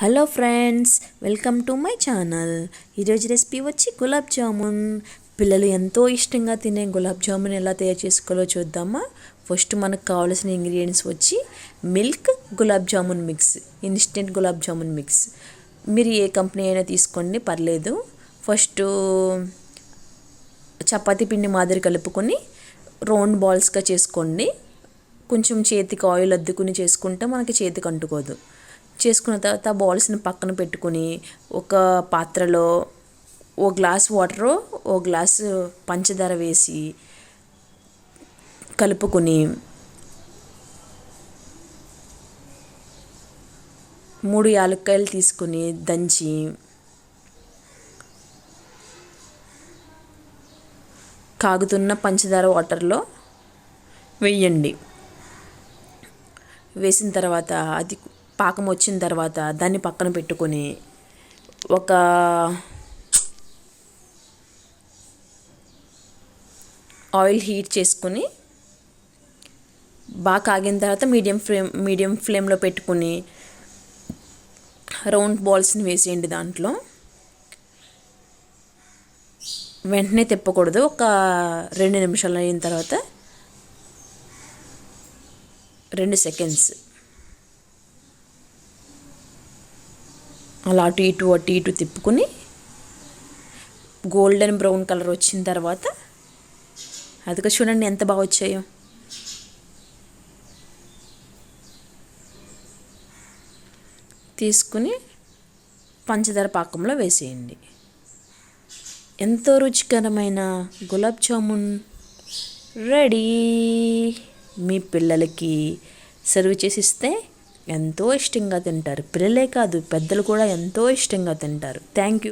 Hello friends, welcome to my channel. ఈరోజు recipe వచ్చి గులాబ్ జామున్. పిల్లలు ఎంతో ఇష్టంగా తినే గులాబ్ జామున్ ఎలా తయారు చేసుకోవాలో చూద్దామా. ఫస్ట్ మనకు కావాల్సిన ఇంగ్రీడియంట్స్ వచ్చి milk, gulab jamun mix, instant gulab jamun mix. మీరు ఏ కంపెనీ అయినా తీసుకోండి, పర్లేదు. ఫస్ట్ చపాతీ పిండి మాదిరి కలుపుకొని రౌండ్ బాల్స్గా చేసుకోండి. కొంచెం చేతికి ఆయిల్ అద్దుకుని చేసుకుంటే మనకి చేతికి అంటుకోదు. చేసుకున్న తర్వాత బాల్స్ని పక్కన పెట్టుకుని ఒక పాత్రలో ఓ గ్లాస్ వాటరు, ఓ గ్లాసు పంచదార వేసి కలుపుకొని 3 యాలక్కాయలు తీసుకుని దంచి కాగుతున్న పంచదార వాటర్లో వేయండి. వేసిన తర్వాత అది పాకం వచ్చిన తర్వాత దాన్ని పక్కన పెట్టుకొని ఒక ఆయిల్ హీట్ చేసుకొని బాగా కాగిన తర్వాత మీడియం ఫ్లేమ్లో పెట్టుకుని రౌండ్ బాల్స్ని వేసేయండి. దాంట్లో వెంటనే తిప్పకూడదు. ఒక 2 నిమిషాలు అయిన తర్వాత 2 సెకండ్స్ అలా అటు ఇటు తిప్పుకొని గోల్డెన్ బ్రౌన్ కలర్ వచ్చిన తర్వాత అదిగా చూడండి ఎంత బాగా వచ్చాయో. తీసుకుని పంచదార పాకంలో వేసేయండి. ఎంతో రుచికరమైన గులాబ్ జామున్ రెడీ. మీ పిల్లలకి సర్వ్ చేసి ఇస్తే ఎంతో ఇష్టంగా తింటారు. పిల్లలే కాదు, పెద్దలు కూడా ఎంతో ఇష్టంగా తింటారు. Thank you.